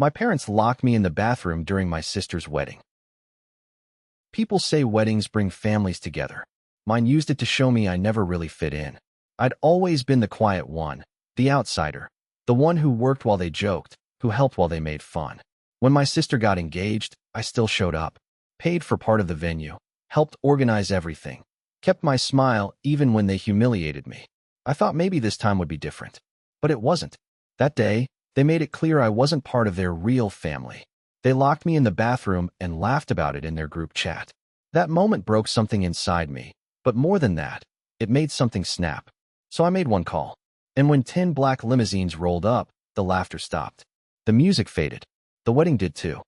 My parents locked me in the bathroom during my sister's wedding. People say weddings bring families together. Mine used it to show me I never really fit in. I'd always been the quiet one, the outsider, the one who worked while they joked, who helped while they made fun. When my sister got engaged, I still showed up, paid for part of the venue, helped organize everything, kept my smile even when they humiliated me. I thought maybe this time would be different. But it wasn't. That day, they made it clear I wasn't part of their real family. They locked me in the bathroom and laughed about it in their group chat. That moment broke something inside me, but more than that, it made something snap. So I made one call. And when 10 black limousines rolled up, the laughter stopped. The music faded. The wedding did too.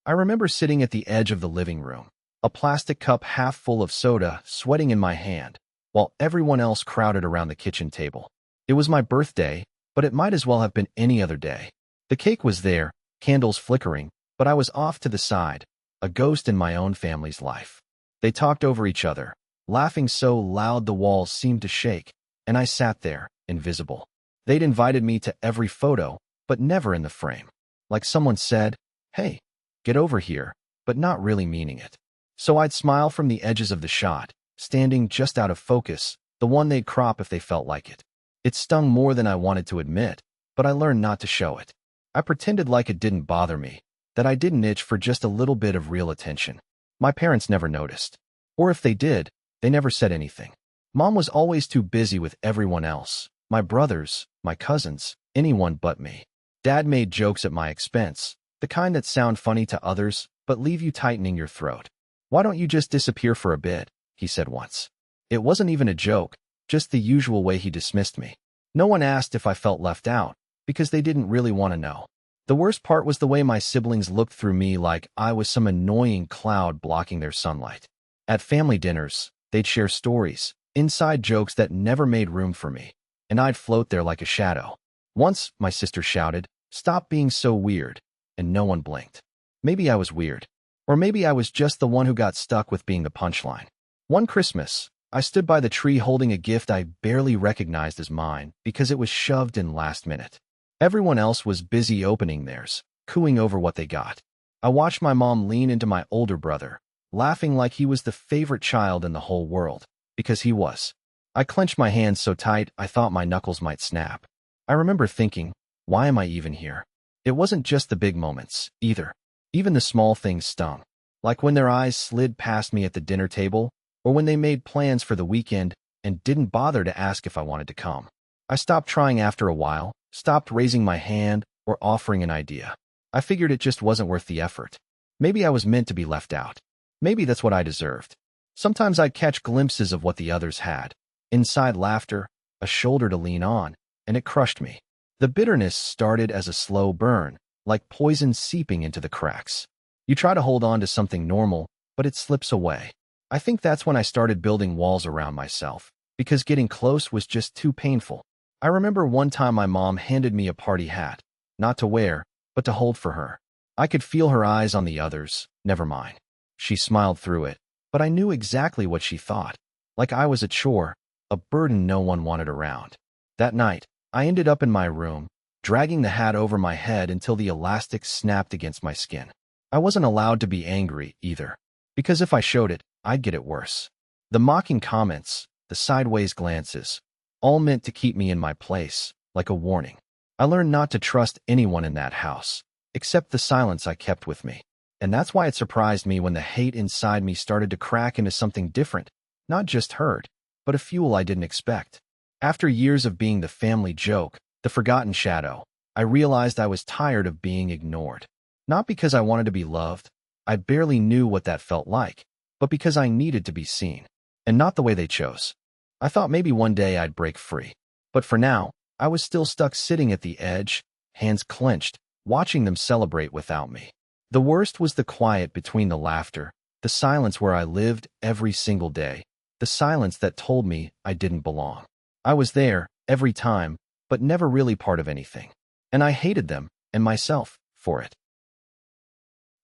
I remember sitting at the edge of the living room, a plastic cup half full of soda sweating in my hand, while everyone else crowded around the kitchen table. It was my birthday, but it might as well have been any other day. The cake was there, candles flickering, but I was off to the side, a ghost in my own family's life. They talked over each other, laughing so loud the walls seemed to shake, and I sat there, invisible. They'd invited me to every photo, but never in the frame. Like someone said, "Hey, get over here," but not really meaning it. So I'd smile from the edges of the shot, standing just out of focus, the one they'd crop if they felt like it. It stung more than I wanted to admit, but I learned not to show it. I pretended like it didn't bother me, that I didn't itch for just a little bit of real attention. My parents never noticed. Or if they did, they never said anything. Mom was always too busy with everyone else, my brothers, my cousins, anyone but me. Dad made jokes at my expense, the kind that sound funny to others, but leave you tightening your throat. "Why don't you just disappear for a bit?" he said once. It wasn't even a joke, just the usual way he dismissed me. No one asked if I felt left out, because they didn't really want to know. The worst part was the way my siblings looked through me like I was some annoying cloud blocking their sunlight. At family dinners, they'd share stories, inside jokes that never made room for me, and I'd float there like a shadow. Once, my sister shouted, "Stop being so weird," and no one blinked. Maybe I was weird. Or maybe I was just the one who got stuck with being the punchline. One Christmas, I stood by the tree holding a gift I barely recognized as mine because it was shoved in last minute. Everyone else was busy opening theirs, cooing over what they got. I watched my mom lean into my older brother, laughing like he was the favorite child in the whole world, because he was. I clenched my hands so tight I thought my knuckles might snap. I remember thinking, why am I even here? It wasn't just the big moments, either. Even the small things stung. Like when their eyes slid past me at the dinner table, or when they made plans for the weekend and didn't bother to ask if I wanted to come. I stopped trying after a while, stopped raising my hand or offering an idea. I figured it just wasn't worth the effort. Maybe I was meant to be left out. Maybe that's what I deserved. Sometimes I'd catch glimpses of what the others had. Inside laughter, a shoulder to lean on, and it crushed me. The bitterness started as a slow burn, like poison seeping into the cracks. You try to hold on to something normal, but it slips away. I think that's when I started building walls around myself, because getting close was just too painful. I remember one time my mom handed me a party hat, not to wear, but to hold for her. I could feel her eyes on the others, never mind. She smiled through it, but I knew exactly what she thought. Like I was a chore, a burden no one wanted around. That night, I ended up in my room, dragging the hat over my head until the elastic snapped against my skin. I wasn't allowed to be angry, either, because if I showed it, I'd get it worse. The mocking comments, the sideways glances, all meant to keep me in my place, like a warning. I learned not to trust anyone in that house, except the silence I kept with me. And that's why it surprised me when the hate inside me started to crack into something different, not just hurt, but a fuel I didn't expect. After years of being the family joke, the forgotten shadow, I realized I was tired of being ignored. Not because I wanted to be loved, I barely knew what that felt like, but because I needed to be seen, and not the way they chose. I thought maybe one day I'd break free, but for now, I was still stuck sitting at the edge, hands clenched, watching them celebrate without me. The worst was the quiet between the laughter, the silence where I lived every single day, the silence that told me I didn't belong. I was there, every time, but never really part of anything. And I hated them, and myself, for it.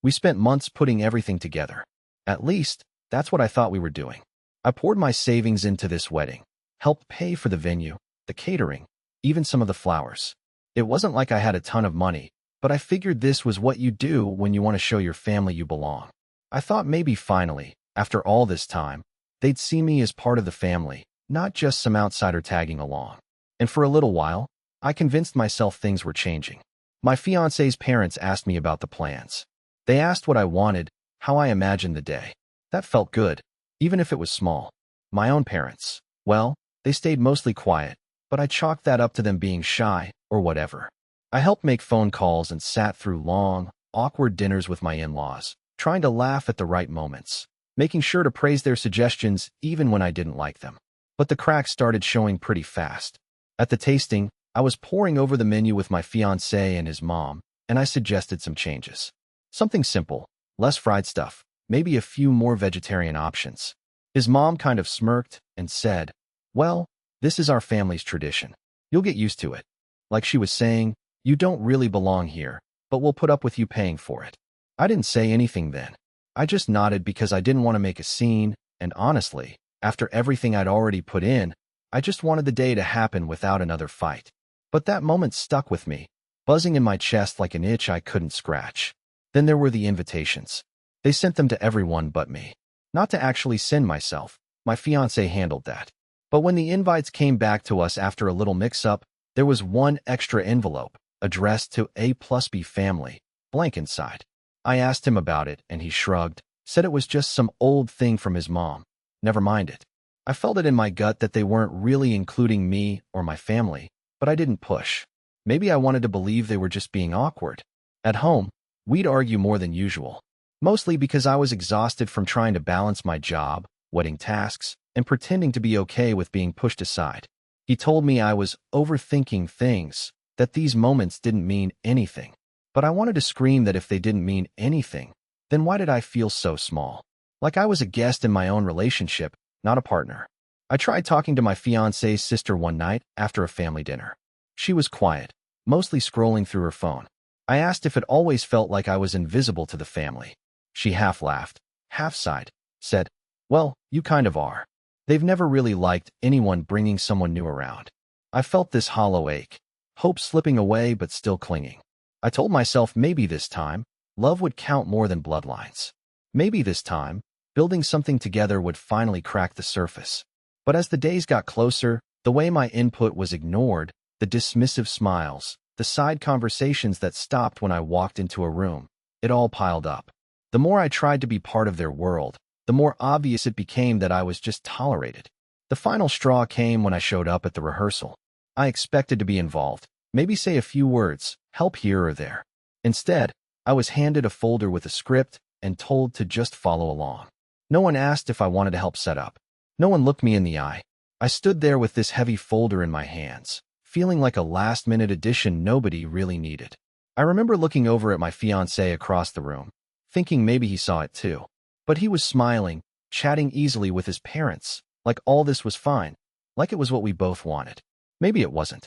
We spent months putting everything together. At least, that's what I thought we were doing. I poured my savings into this wedding, helped pay for the venue, the catering, even some of the flowers. It wasn't like I had a ton of money, but I figured this was what you do when you want to show your family you belong. I thought maybe finally, after all this time, they'd see me as part of the family, not just some outsider tagging along. And for a little while, I convinced myself things were changing. My fiance's parents asked me about the plans. They asked what I wanted, how I imagined the day. That felt good, even if it was small. My own parents, well, they stayed mostly quiet, but I chalked that up to them being shy or whatever. I helped make phone calls and sat through long, awkward dinners with my in-laws, trying to laugh at the right moments, making sure to praise their suggestions even when I didn't like them. But the cracks started showing pretty fast. At the tasting, I was poring over the menu with my fiancé and his mom, and I suggested some changes. Something simple, less fried stuff, maybe a few more vegetarian options. His mom kind of smirked and said, "Well, this is our family's tradition. You'll get used to it." Like she was saying, "You don't really belong here, but we'll put up with you paying for it." I didn't say anything then. I just nodded because I didn't want to make a scene, and honestly, after everything I'd already put in, I just wanted the day to happen without another fight. But that moment stuck with me, buzzing in my chest like an itch I couldn't scratch. Then there were the invitations. They sent them to everyone but me. Not to actually send myself, my fiancé handled that. But when the invites came back to us after a little mix-up, there was one extra envelope, addressed to A+B family, blank inside. I asked him about it, and he shrugged, said it was just some old thing from his mom. Never mind it. I felt it in my gut that they weren't really including me or my family, but I didn't push. Maybe I wanted to believe they were just being awkward. At home, we'd argue more than usual, mostly because I was exhausted from trying to balance my job, wedding tasks, and pretending to be okay with being pushed aside. He told me I was overthinking things, that these moments didn't mean anything. But I wanted to scream that if they didn't mean anything, then why did I feel so small? Like I was a guest in my own relationship, not a partner. I tried talking to my fiancé's sister one night after a family dinner. She was quiet, mostly scrolling through her phone. I asked if it always felt like I was invisible to the family. She half laughed, half sighed, said, "Well, you kind of are. They've never really liked anyone bringing someone new around." I felt this hollow ache, hope slipping away but still clinging. I told myself maybe this time, love would count more than bloodlines. Maybe this time, building something together would finally crack the surface. But as the days got closer, the way my input was ignored, the dismissive smiles, the side conversations that stopped when I walked into a room, it all piled up. The more I tried to be part of their world, the more obvious it became that I was just tolerated. The final straw came when I showed up at the rehearsal. I expected to be involved, maybe say a few words, help here or there. Instead, I was handed a folder with a script and told to just follow along. No one asked if I wanted to help set up. No one looked me in the eye. I stood there with this heavy folder in my hands, feeling like a last-minute addition nobody really needed. I remember looking over at my fiancé across the room, thinking maybe he saw it too. But he was smiling, chatting easily with his parents, like all this was fine, like it was what we both wanted. Maybe it wasn't.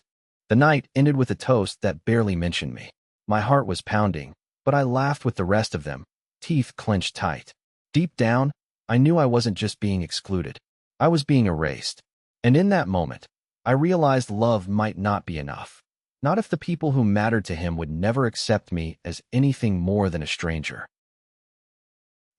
The night ended with a toast that barely mentioned me. My heart was pounding, but I laughed with the rest of them, teeth clenched tight. Deep down, I knew I wasn't just being excluded. I was being erased. And in that moment, I realized love might not be enough. Not if the people who mattered to him would never accept me as anything more than a stranger.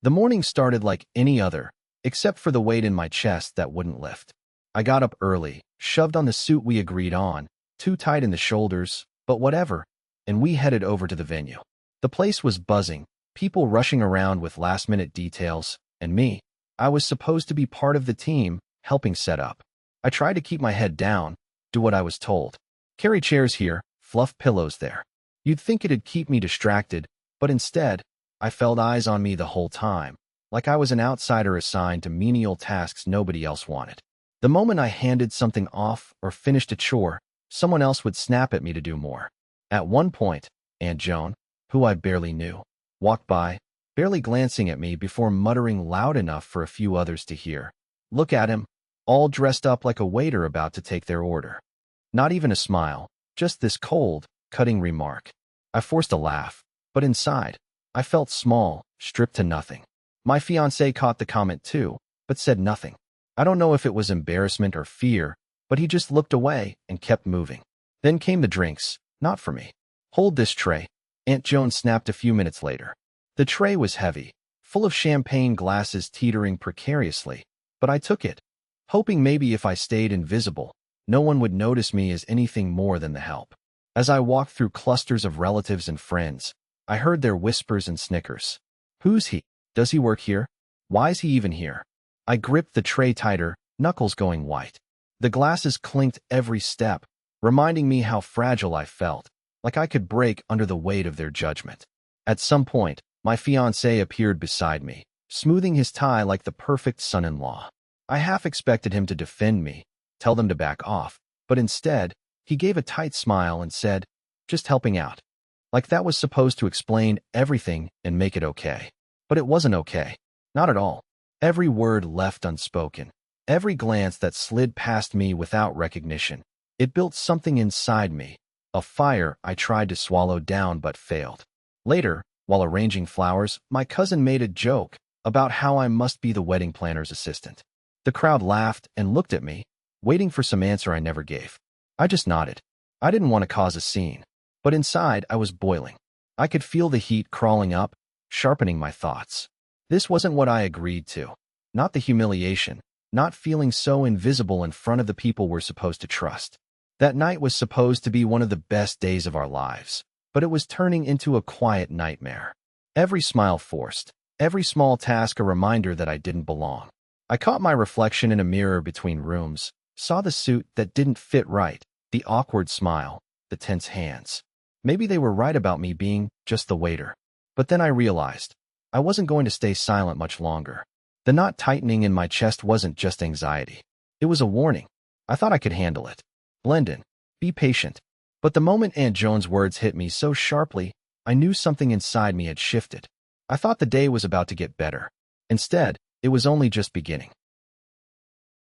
The morning started like any other, except for the weight in my chest that wouldn't lift. I got up early, shoved on the suit we agreed on, too tight in the shoulders, but whatever, and we headed over to the venue. The place was buzzing, people rushing around with last-minute details, and me, I was supposed to be part of the team, helping set up. I tried to keep my head down, do what I was told. Carry chairs here, fluff pillows there. You'd think it'd keep me distracted, but instead, I felt eyes on me the whole time, like I was an outsider assigned to menial tasks nobody else wanted. The moment I handed something off or finished a chore, someone else would snap at me to do more. At one point, Aunt Joan, who I barely knew, walked by, barely glancing at me before muttering loud enough for a few others to hear. Look at him, all dressed up like a waiter about to take their order. Not even a smile, just this cold, cutting remark. I forced a laugh, but inside, I felt small, stripped to nothing. My fiancé caught the comment too, but said nothing. I don't know if it was embarrassment or fear, but he just looked away and kept moving. Then came the drinks, not for me. Hold this tray. Aunt Joan snapped a few minutes later. The tray was heavy, full of champagne glasses teetering precariously, but I took it, hoping maybe if I stayed invisible, no one would notice me as anything more than the help. As I walked through clusters of relatives and friends, I heard their whispers and snickers. Who's he? Does he work here? Why's he even here? I gripped the tray tighter, knuckles going white. The glasses clinked every step, reminding me how fragile I felt, like I could break under the weight of their judgment. At some point, my fiancé appeared beside me, smoothing his tie like the perfect son-in-law. I half expected him to defend me, tell them to back off, but instead, he gave a tight smile and said, "Just helping out." Like that was supposed to explain everything and make it okay. But it wasn't okay. Not at all. Every word left unspoken. Every glance that slid past me without recognition. It built something inside me. A fire I tried to swallow down but failed. Later, while arranging flowers, my cousin made a joke about how I must be the wedding planner's assistant. The crowd laughed and looked at me, waiting for some answer I never gave. I just nodded. I didn't want to cause a scene. But inside, I was boiling. I could feel the heat crawling up, sharpening my thoughts. This wasn't what I agreed to. Not the humiliation, not feeling so invisible in front of the people we're supposed to trust. That night was supposed to be one of the best days of our lives, but it was turning into a quiet nightmare. Every smile forced, every small task a reminder that I didn't belong. I caught my reflection in a mirror between rooms, saw the suit that didn't fit right, the awkward smile, the tense hands. Maybe they were right about me being just the waiter. But then I realized I wasn't going to stay silent much longer. The knot tightening in my chest wasn't just anxiety. It was a warning. I thought I could handle it. Blend in. Be patient. But the moment Aunt Joan's words hit me so sharply, I knew something inside me had shifted. I thought the day was about to get better. Instead, it was only just beginning.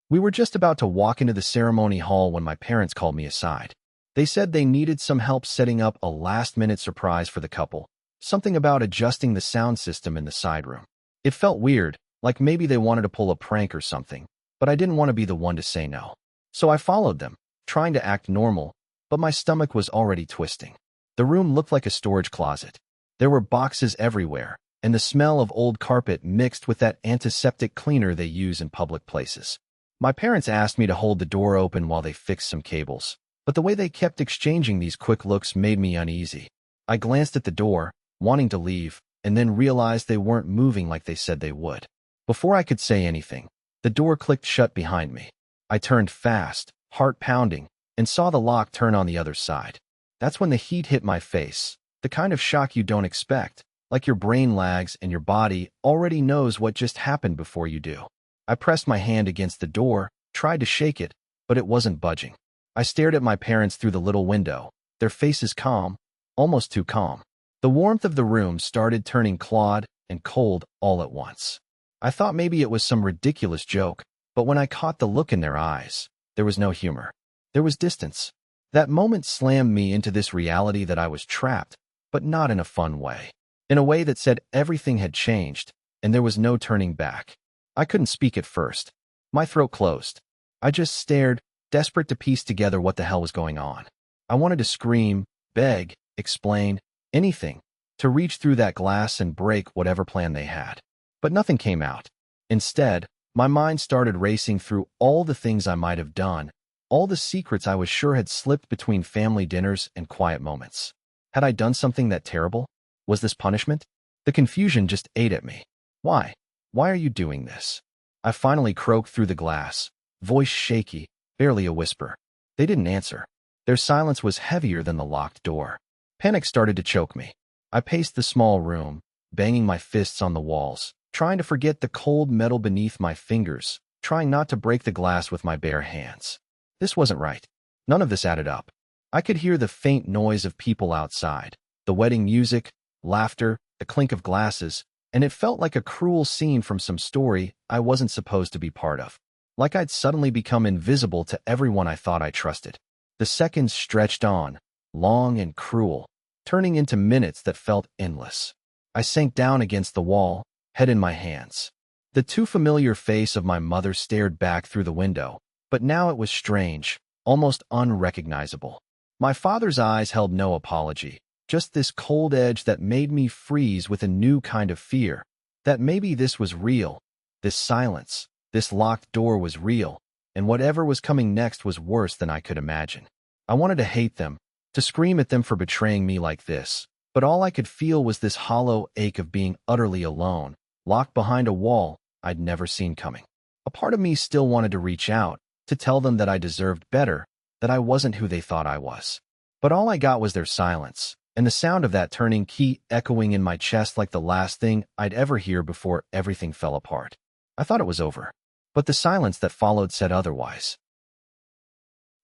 We were just about to walk into the ceremony hall when my parents called me aside. They said they needed some help setting up a last-minute surprise for the couple, something about adjusting the sound system in the side room. It felt weird, like maybe they wanted to pull a prank or something, but I didn't want to be the one to say no. So I followed them, trying to act normal, but my stomach was already twisting. The room looked like a storage closet. There were boxes everywhere, and the smell of old carpet mixed with that antiseptic cleaner they use in public places. My parents asked me to hold the door open while they fixed some cables, but the way they kept exchanging these quick looks made me uneasy. I glanced at the door, wanting to leave, and then realized they weren't moving like they said they would. Before I could say anything, the door clicked shut behind me. I turned fast, heart pounding, and saw the lock turn on the other side. That's when the heat hit my face, the kind of shock you don't expect, like your brain lags and your body already knows what just happened before you do. I pressed my hand against the door, tried to shake it, but it wasn't budging. I stared at my parents through the little window, their faces calm, almost too calm. The warmth of the room started turning clawed and cold all at once. I thought maybe it was some ridiculous joke, but when I caught the look in their eyes, there was no humor. There was distance. That moment slammed me into this reality that I was trapped, but not in a fun way. In a way that said everything had changed, and there was no turning back. I couldn't speak at first. My throat closed. I just stared, desperate to piece together what the hell was going on. I wanted to scream, beg, explain, anything, to reach through that glass and break whatever plan they had. But nothing came out. Instead, my mind started racing through all the things I might have done, all the secrets I was sure had slipped between family dinners and quiet moments. Had I done something that terrible? Was this punishment? The confusion just ate at me. Why? Why are you doing this? I finally croaked through the glass, voice shaky, barely a whisper. They didn't answer. Their silence was heavier than the locked door. Panic started to choke me. I paced the small room, banging my fists on the walls, trying to forget the cold metal beneath my fingers, trying not to break the glass with my bare hands. This wasn't right. None of this added up. I could hear the faint noise of people outside, the wedding music, laughter, the clink of glasses, and it felt like a cruel scene from some story I wasn't supposed to be part of. Like I'd suddenly become invisible to everyone I thought I trusted. The seconds stretched on, long and cruel, turning into minutes that felt endless. I sank down against the wall, head in my hands. The too familiar face of my mother stared back through the window, but now it was strange, almost unrecognizable. My father's eyes held no apology, Just this cold edge that made me freeze with a new kind of fear. That maybe this was real. This silence, this locked door was real, and whatever was coming next was worse than I could imagine. I wanted to hate them, to scream at them for betraying me like this, but all I could feel was this hollow ache of being utterly alone, locked behind a wall I'd never seen coming. A part of me still wanted to reach out, to tell them that I deserved better, that I wasn't who they thought I was. But all I got was their silence, and the sound of that turning key echoing in my chest like the last thing I'd ever hear before everything fell apart. I thought it was over, but the silence that followed said otherwise.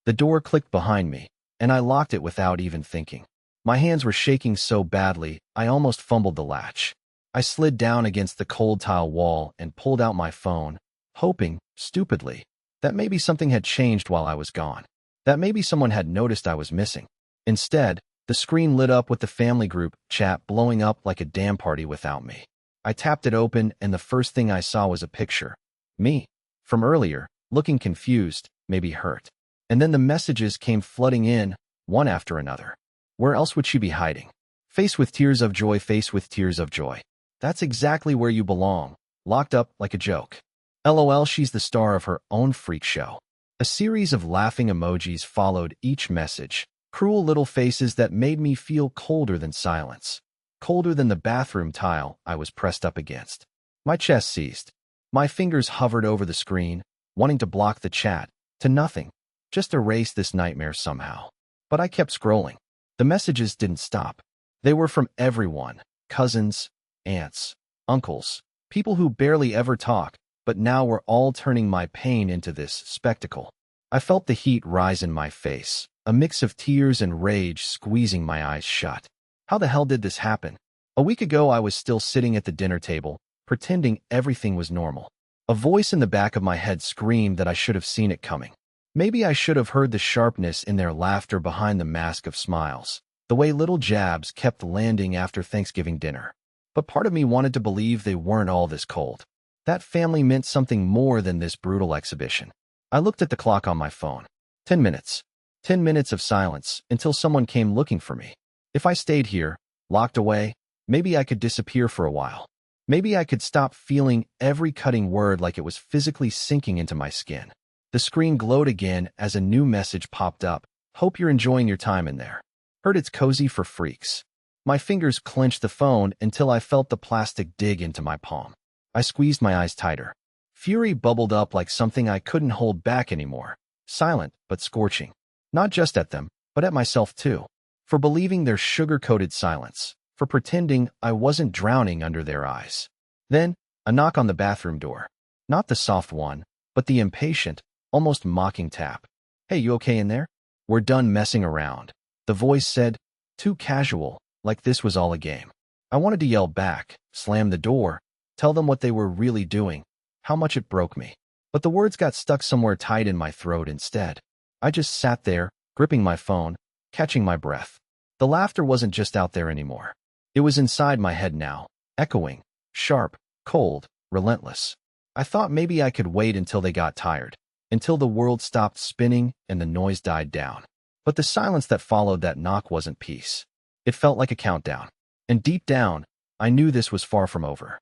The door clicked behind me, and I locked it without even thinking. My hands were shaking so badly, I almost fumbled the latch. I slid down against the cold tile wall and pulled out my phone, hoping, stupidly, that maybe something had changed while I was gone, that maybe someone had noticed I was missing. Instead, the screen lit up with the family group chat blowing up like a damn party without me. I tapped it open, and the first thing I saw was a picture. Me, from earlier, looking confused, maybe hurt. And then the messages came flooding in, one after another. Where else would she be hiding? Face with tears of joy, face with tears of joy. That's exactly where you belong, locked up like a joke. LOL, she's the star of her own freak show. A series of laughing emojis followed each message, cruel little faces that made me feel colder than silence, colder than the bathroom tile I was pressed up against. My chest seized. My fingers hovered over the screen, wanting to block the chat, to nothing, just erase this nightmare somehow. But I kept scrolling. The messages didn't stop. They were from everyone, cousins, aunts, uncles, people who barely ever talk, but now were all turning my pain into this spectacle. I felt the heat rise in my face, a mix of tears and rage squeezing my eyes shut. How the hell did this happen? A week ago I was still sitting at the dinner table, pretending everything was normal. A voice in the back of my head screamed that I should have seen it coming. Maybe I should have heard the sharpness in their laughter behind the mask of smiles, the way little jabs kept landing after Thanksgiving dinner. But part of me wanted to believe they weren't all this cold. That family meant something more than this brutal exhibition. I looked at the clock on my phone. 10 minutes. 10 minutes of silence until someone came looking for me. If I stayed here, locked away, maybe I could disappear for a while. Maybe I could stop feeling every cutting word like it was physically sinking into my skin. The screen glowed again as a new message popped up. Hope you're enjoying your time in there. Heard it's cozy for freaks. My fingers clenched the phone until I felt the plastic dig into my palm. I squeezed my eyes tighter. Fury bubbled up like something I couldn't hold back anymore. Silent, but scorching. Not just at them, but at myself too. For believing their sugar-coated silence. For pretending I wasn't drowning under their eyes. Then, a knock on the bathroom door. Not the soft one, but the impatient, almost mocking tap. Hey, you okay in there? We're done messing around. The voice said, too casual, like this was all a game. I wanted to yell back, slam the door, tell them what they were really doing, how much it broke me. But the words got stuck somewhere tight in my throat instead. I just sat there, gripping my phone, catching my breath. The laughter wasn't just out there anymore. It was inside my head now, echoing, sharp, cold, relentless. I thought maybe I could wait until they got tired, until the world stopped spinning and the noise died down. But the silence that followed that knock wasn't peace. It felt like a countdown. And deep down, I knew this was far from over.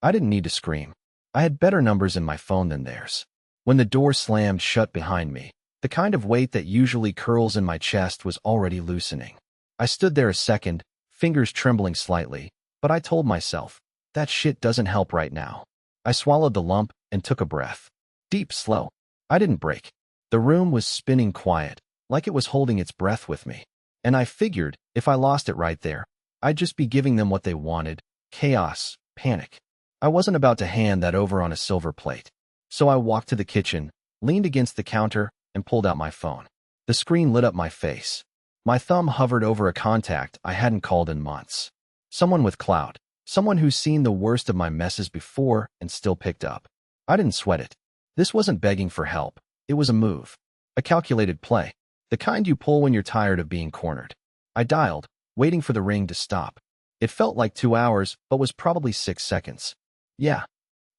I didn't need to scream. I had better numbers in my phone than theirs. When the door slammed shut behind me, the kind of weight that usually curls in my chest was already loosening. I stood there a second, fingers trembling slightly, but I told myself, that shit doesn't help right now. I swallowed the lump and took a breath. Deep, slow. I didn't break. The room was spinning quiet, like it was holding its breath with me. And I figured, if I lost it right there, I'd just be giving them what they wanted, chaos, panic. I wasn't about to hand that over on a silver plate. So I walked to the kitchen, leaned against the counter, and pulled out my phone. The screen lit up my face. My thumb hovered over a contact I hadn't called in months. Someone with clout. Someone who's seen the worst of my messes before and still picked up. I didn't sweat it. This wasn't begging for help. It was a move. A calculated play. The kind you pull when you're tired of being cornered. I dialed, waiting for the ring to stop. It felt like 2 hours, but was probably 6 seconds. Yeah.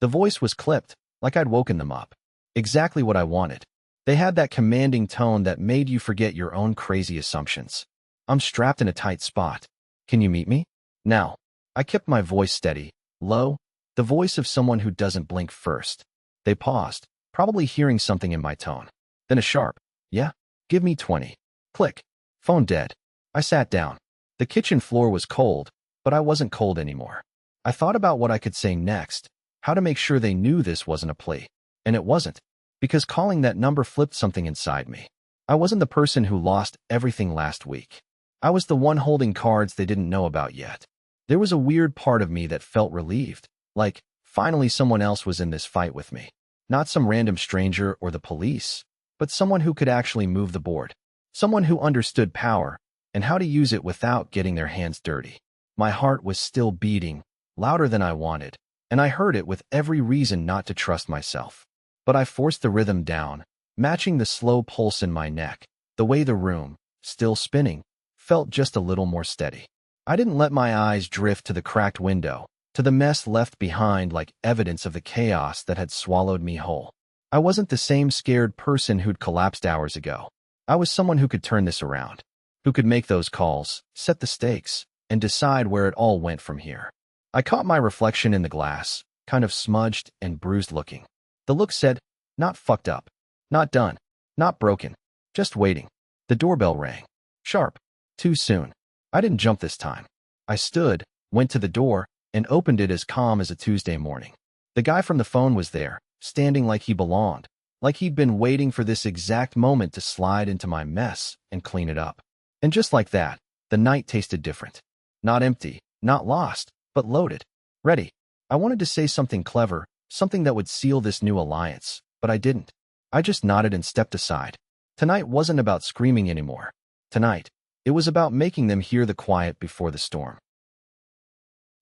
The voice was clipped, like I'd woken them up. Exactly what I wanted. They had that commanding tone that made you forget your own crazy assumptions. I'm strapped in a tight spot. Can you meet me? Now. I kept my voice steady, low, the voice of someone who doesn't blink first. They paused, probably hearing something in my tone. Then a sharp, yeah? Give me 20. Click. Phone dead. I sat down. The kitchen floor was cold, but I wasn't cold anymore. I thought about what I could say next, how to make sure they knew this wasn't a plea. And it wasn't, because calling that number flipped something inside me. I wasn't the person who lost everything last week. I was the one holding cards they didn't know about yet. There was a weird part of me that felt relieved, like finally someone else was in this fight with me. Not some random stranger or the police, but someone who could actually move the board. Someone who understood power and how to use it without getting their hands dirty. My heart was still beating, louder than I wanted, and I heard it with every reason not to trust myself. But I forced the rhythm down, matching the slow pulse in my neck, the way the room, still spinning, felt just a little more steady. I didn't let my eyes drift to the cracked window, to the mess left behind like evidence of the chaos that had swallowed me whole. I wasn't the same scared person who'd collapsed hours ago. I was someone who could turn this around, who could make those calls, set the stakes, and decide where it all went from here. I caught my reflection in the glass, kind of smudged and bruised looking. The look said, not fucked up, not done, not broken, just waiting. The doorbell rang. Sharp. Too soon. I didn't jump this time. I stood, went to the door, and opened it as calm as a Tuesday morning. The guy from the phone was there, standing like he belonged, like he'd been waiting for this exact moment to slide into my mess and clean it up. And just like that, the night tasted different. Not empty, not lost, but loaded. Ready. I wanted to say something clever, something that would seal this new alliance, but I didn't. I just nodded and stepped aside. Tonight wasn't about screaming anymore. Tonight, it was about making them hear the quiet before the storm.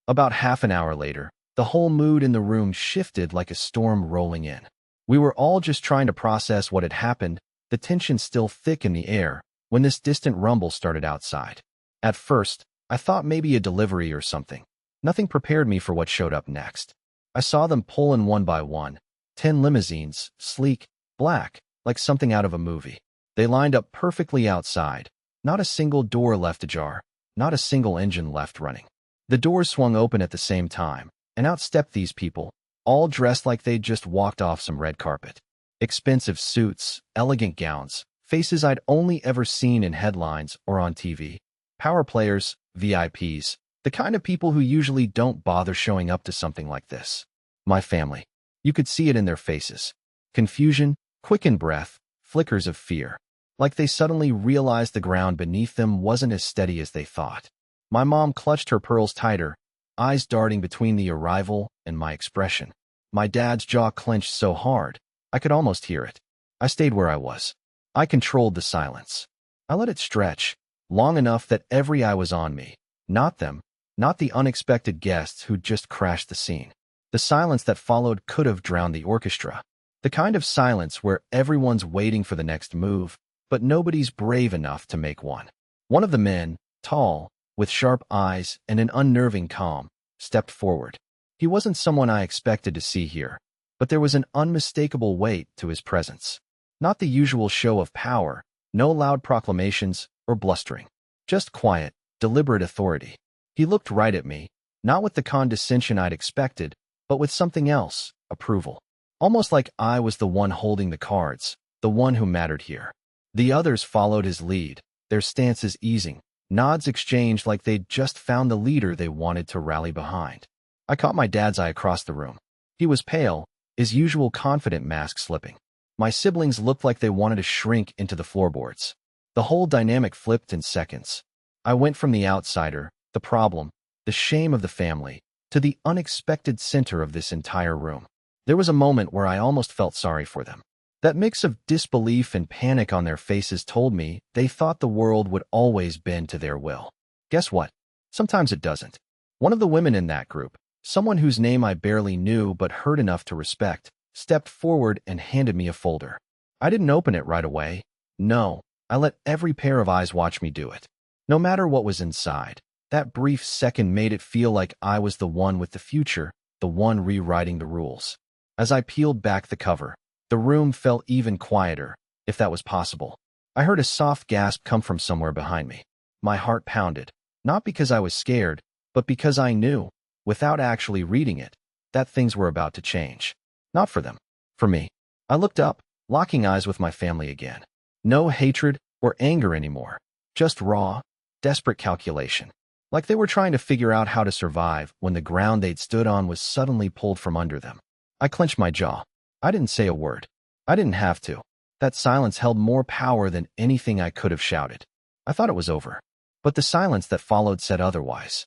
About half an hour later, the whole mood in the room shifted like a storm rolling in. We were all just trying to process what had happened, the tension still thick in the air, when this distant rumble started outside. At first, I thought maybe a delivery or something. Nothing prepared me for what showed up next. I saw them pull in one by one, 10 limousines, sleek, black, like something out of a movie. They lined up perfectly outside. Not a single door left ajar, not a single engine left running. The doors swung open at the same time, and out stepped these people, all dressed like they'd just walked off some red carpet. Expensive suits, elegant gowns, faces I'd only ever seen in headlines or on TV. Power players, VIPs, the kind of people who usually don't bother showing up to something like this. My family. You could see it in their faces. Confusion, quickened breath, flickers of fear. Like they suddenly realized the ground beneath them wasn't as steady as they thought. My mom clutched her pearls tighter, eyes darting between the arrival and my expression. My dad's jaw clenched so hard, I could almost hear it. I stayed where I was. I controlled the silence. I let it stretch, long enough that every eye was on me. Not them, not the unexpected guests who'd just crashed the scene. The silence that followed could have drowned the orchestra. The kind of silence where everyone's waiting for the next move, but nobody's brave enough to make one. One of the men, tall, with sharp eyes and an unnerving calm, stepped forward. He wasn't someone I expected to see here, but there was an unmistakable weight to his presence. Not the usual show of power, no loud proclamations or blustering. Just quiet, deliberate authority. He looked right at me, not with the condescension I'd expected, but with something else, approval. Almost like I was the one holding the cards, the one who mattered here. The others followed his lead, their stances easing, nods exchanged like they'd just found the leader they wanted to rally behind. I caught my dad's eye across the room. He was pale, his usual confident mask slipping. My siblings looked like they wanted to shrink into the floorboards. The whole dynamic flipped in seconds. I went from the outsider, the problem, the shame of the family, to the unexpected center of this entire room. There was a moment where I almost felt sorry for them. That mix of disbelief and panic on their faces told me they thought the world would always bend to their will. Guess what? Sometimes it doesn't. One of the women in that group, someone whose name I barely knew but heard enough to respect, stepped forward and handed me a folder. I didn't open it right away. No, I let every pair of eyes watch me do it. No matter what was inside, that brief second made it feel like I was the one with the future, the one rewriting the rules. As I peeled back the cover, the room felt even quieter, if that was possible. I heard a soft gasp come from somewhere behind me. My heart pounded, not because I was scared, but because I knew, without actually reading it, that things were about to change. Not for them. For me. I looked up, locking eyes with my family again. No hatred or anger anymore. Just raw, desperate calculation. Like they were trying to figure out how to survive when the ground they'd stood on was suddenly pulled from under them. I clenched my jaw. I didn't say a word. I didn't have to. That silence held more power than anything I could have shouted. I thought it was over. But the silence that followed said otherwise.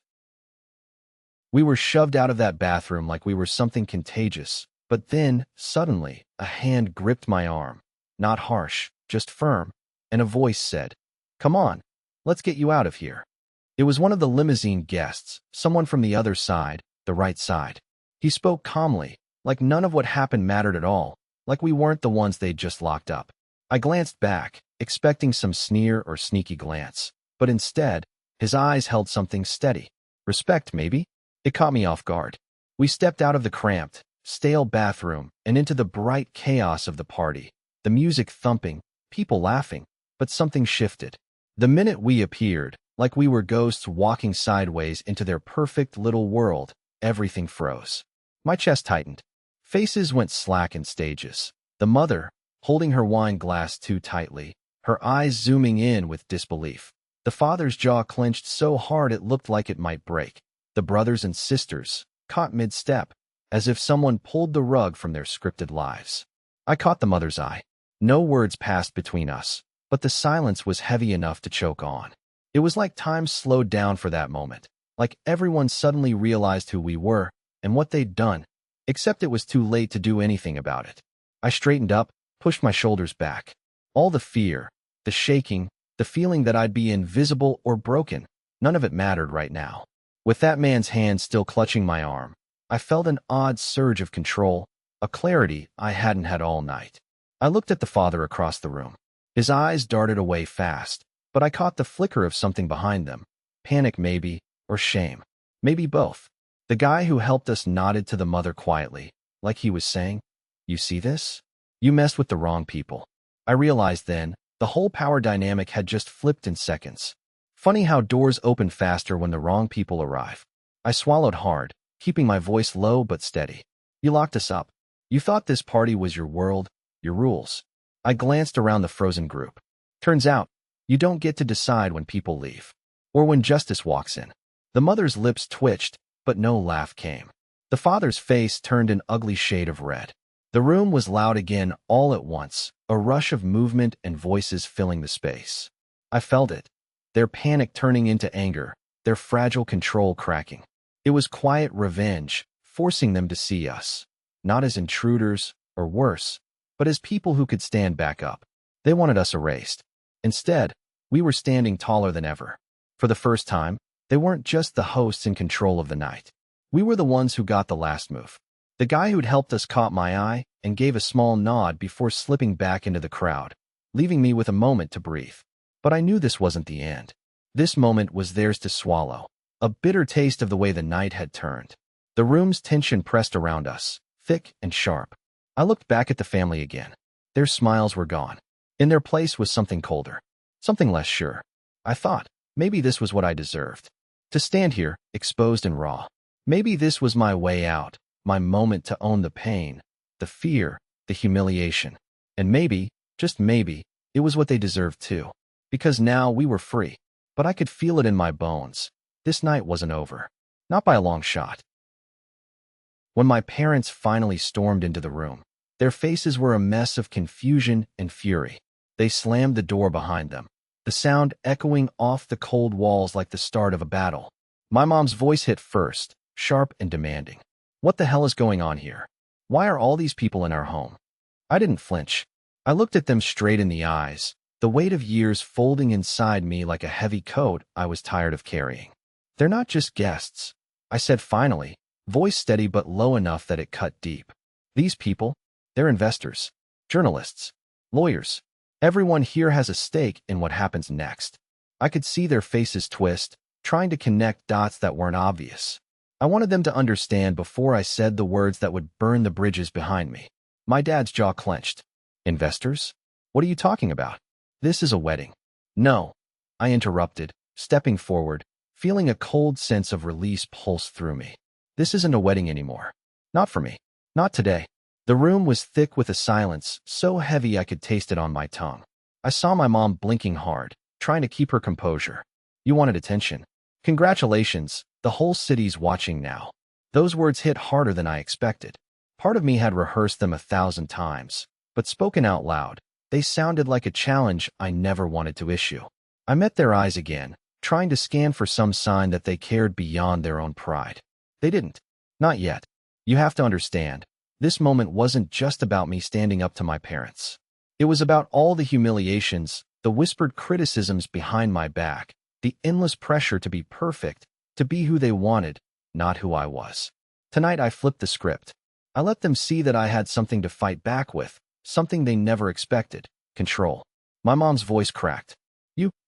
We were shoved out of that bathroom like we were something contagious, but then, suddenly, a hand gripped my arm. Not harsh, just firm, and a voice said, "Come on, let's get you out of here." It was one of the limousine guests, someone from the other side, the right side. He spoke calmly, like none of what happened mattered at all, like we weren't the ones they'd just locked up. I glanced back, expecting some sneer or sneaky glance, but instead, his eyes held something steady. Respect, maybe? It caught me off guard. We stepped out of the cramped, stale bathroom and into the bright chaos of the party, the music thumping, people laughing, but something shifted. The minute we appeared, like we were ghosts walking sideways into their perfect little world, everything froze. My chest tightened. Faces went slack in stages. The mother, holding her wine glass too tightly, her eyes zooming in with disbelief. The father's jaw clenched so hard it looked like it might break. The brothers and sisters, caught mid-step, as if someone pulled the rug from their scripted lives. I caught the mother's eye. No words passed between us, but the silence was heavy enough to choke on. It was like time slowed down for that moment, like everyone suddenly realized who we were and what they'd done, except it was too late to do anything about it. I straightened up, pushed my shoulders back. All the fear, the shaking, the feeling that I'd be invisible or broken, none of it mattered right now. With that man's hand still clutching my arm, I felt an odd surge of control, a clarity I hadn't had all night. I looked at the father across the room. His eyes darted away fast, but I caught the flicker of something behind them. Panic maybe, or shame. Maybe both. The guy who helped us nodded to the mother quietly, like he was saying, "You see this? You messed with the wrong people." I realized then, the whole power dynamic had just flipped in seconds. Funny how doors open faster when the wrong people arrive. I swallowed hard, keeping my voice low but steady. "You locked us up. You thought this party was your world, your rules." I glanced around the frozen group. Turns out, you don't get to decide when people leave. Or when justice walks in. The mother's lips twitched, but no laugh came. The father's face turned an ugly shade of red. The room was loud again all at once, a rush of movement and voices filling the space. I felt it. Their panic turning into anger, their fragile control cracking. It was quiet revenge, forcing them to see us, not as intruders, or worse, but as people who could stand back up. They wanted us erased. Instead, we were standing taller than ever. For the first time, they weren't just the hosts in control of the night. We were the ones who got the last move. The guy who'd helped us caught my eye and gave a small nod before slipping back into the crowd, leaving me with a moment to breathe. But I knew this wasn't the end. This moment was theirs to swallow, a bitter taste of the way the night had turned. The room's tension pressed around us, thick and sharp. I looked back at the family again. Their smiles were gone. In their place was something colder, something less sure. I thought, maybe this was what I deserved. To stand here, exposed and raw. Maybe this was my way out, my moment to own the pain, the fear, the humiliation. And maybe, just maybe, it was what they deserved too. Because now we were free. But I could feel it in my bones. This night wasn't over. Not by a long shot. When my parents finally stormed into the room, their faces were a mess of confusion and fury. They slammed the door behind them, the sound echoing off the cold walls like the start of a battle. My mom's voice hit first, sharp and demanding. "What the hell is going on here? Why are all these people in our home?" I didn't flinch. I looked at them straight in the eyes, the weight of years folding inside me like a heavy coat I was tired of carrying. "They're not just guests," I said finally, voice steady but low enough that it cut deep. "These people, they're investors, journalists, lawyers. Everyone here has a stake in what happens next." I could see their faces twist, trying to connect dots that weren't obvious. I wanted them to understand before I said the words that would burn the bridges behind me. My dad's jaw clenched. "Investors? What are you talking about? This is a wedding." "No," I interrupted, stepping forward, feeling a cold sense of release pulse through me. This isn't a wedding anymore. Not for me. Not today. The room was thick with a silence, so heavy I could taste it on my tongue. I saw my mom blinking hard, trying to keep her composure. You wanted attention. Congratulations, the whole city's watching now. Those words hit harder than I expected. Part of me had rehearsed them 1,000 times, but spoken out loud, they sounded like a challenge I never wanted to issue. I met their eyes again, trying to scan for some sign that they cared beyond their own pride. They didn't. Not yet. You have to understand, this moment wasn't just about me standing up to my parents. It was about all the humiliations, the whispered criticisms behind my back, the endless pressure to be perfect, to be who they wanted, not who I was. Tonight I flipped the script. I let them see that I had something to fight back with, something they never expected: control. My mom's voice cracked.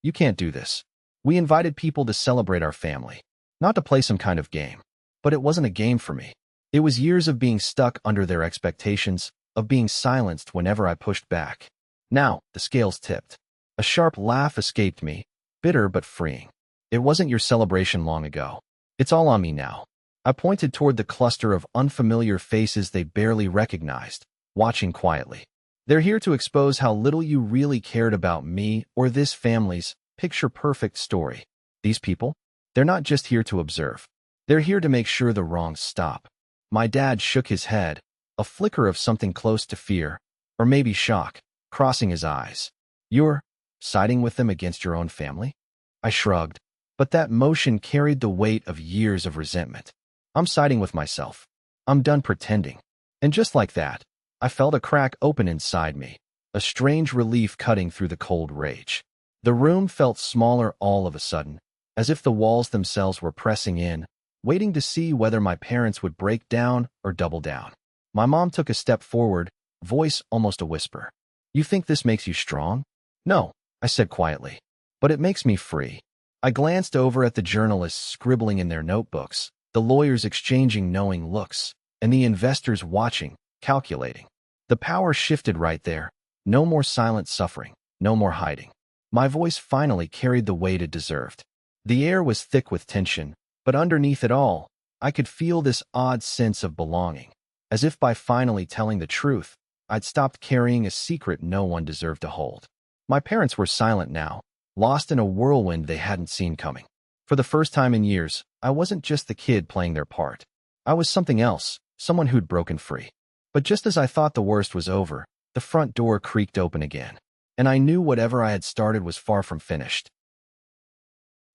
You can't do this. We invited people to celebrate our family, not to play some kind of game. But it wasn't a game for me. It was years of being stuck under their expectations, of being silenced whenever I pushed back. Now, the scales tipped. A sharp laugh escaped me, bitter but freeing. It wasn't your celebration long ago. It's all on me now. I pointed toward the cluster of unfamiliar faces they barely recognized, watching quietly. They're here to expose how little you really cared about me or this family's picture-perfect story. These people? They're not just here to observe. They're here to make sure the wrongs stop. My dad shook his head, a flicker of something close to fear, or maybe shock, crossing his eyes. You're siding with them against your own family? I shrugged, but that motion carried the weight of years of resentment. I'm siding with myself. I'm done pretending. And just like that, I felt a crack open inside me, a strange relief cutting through the cold rage. The room felt smaller all of a sudden, as if the walls themselves were pressing in, waiting to see whether my parents would break down or double down. My mom took a step forward, voice almost a whisper. You think this makes you strong? No, I said quietly. But it makes me free. I glanced over at the journalists scribbling in their notebooks, the lawyers exchanging knowing looks, and the investors watching, calculating. The power shifted right there. No more silent suffering, no more hiding. My voice finally carried the weight it deserved. The air was thick with tension, but underneath it all, I could feel this odd sense of belonging, as if by finally telling the truth, I'd stopped carrying a secret no one deserved to hold. My parents were silent now, lost in a whirlwind they hadn't seen coming. For the first time in years, I wasn't just the kid playing their part. I was something else, someone who'd broken free. But just as I thought the worst was over, the front door creaked open again, and I knew whatever I had started was far from finished.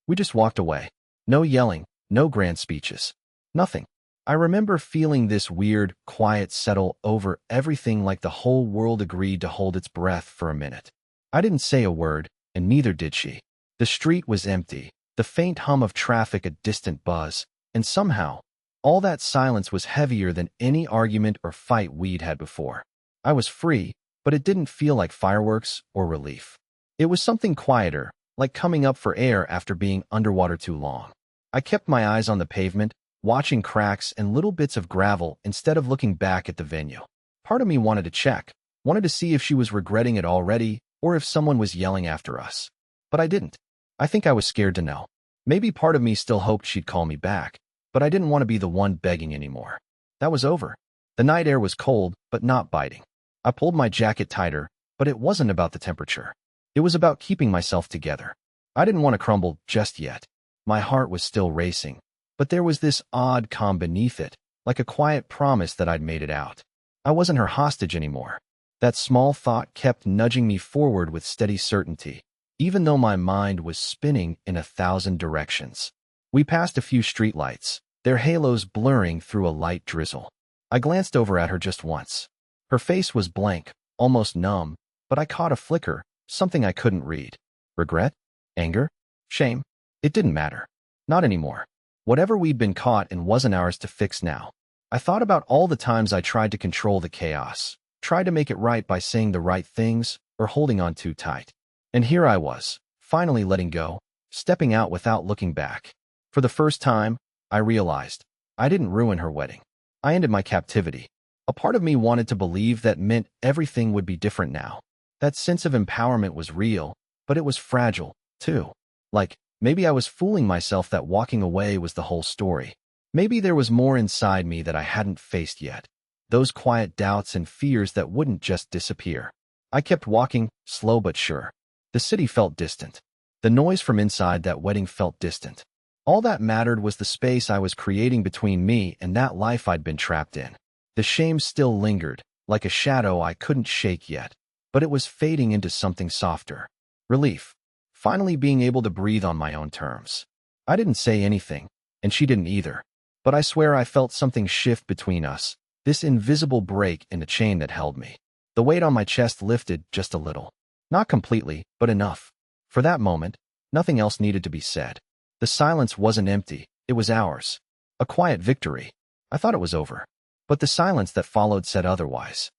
We just walked away. No yelling, no grand speeches. Nothing. I remember feeling this weird, quiet settle over everything, like the whole world agreed to hold its breath for a minute. I didn't say a word, and neither did she. The street was empty, the faint hum of traffic a distant buzz, and somehow, all that silence was heavier than any argument or fight we'd had before. I was free, but it didn't feel like fireworks or relief. It was something quieter, like coming up for air after being underwater too long. I kept my eyes on the pavement, watching cracks and little bits of gravel instead of looking back at the venue. Part of me wanted to check, wanted to see if she was regretting it already or if someone was yelling after us. But I didn't. I think I was scared to know. Maybe part of me still hoped she'd call me back, but I didn't want to be the one begging anymore. That was over. The night air was cold, but not biting. I pulled my jacket tighter, but it wasn't about the temperature. It was about keeping myself together. I didn't want to crumble just yet. My heart was still racing, but there was this odd calm beneath it, like a quiet promise that I'd made it out. I wasn't her hostage anymore. That small thought kept nudging me forward with steady certainty, even though my mind was spinning in 1,000 directions. We passed a few streetlights, their halos blurring through a light drizzle. I glanced over at her just once. Her face was blank, almost numb, but I caught a flicker, something I couldn't read. Regret? Anger? Shame? It didn't matter. Not anymore. Whatever we'd been caught in wasn't ours to fix now. I thought about all the times I tried to control the chaos, tried to make it right by saying the right things or holding on too tight. And here I was, finally letting go, stepping out without looking back. For the first time, I realized I didn't ruin her wedding. I ended my captivity. A part of me wanted to believe that meant everything would be different now. That sense of empowerment was real, but it was fragile, too. Like Maybe I was fooling myself that walking away was the whole story. Maybe there was more inside me that I hadn't faced yet. Those quiet doubts and fears that wouldn't just disappear. I kept walking, slow but sure. The city felt distant. The noise from inside that wedding felt distant. All that mattered was the space I was creating between me and that life I'd been trapped in. The shame still lingered, like a shadow I couldn't shake yet, but it was fading into something softer. Relief. Finally being able to breathe on my own terms. I didn't say anything, and she didn't either. But I swear I felt something shift between us, this invisible break in the chain that held me. The weight on my chest lifted just a little. Not completely, but enough. For that moment, nothing else needed to be said. The silence wasn't empty, it was ours. A quiet victory. I thought it was over. But the silence that followed said otherwise.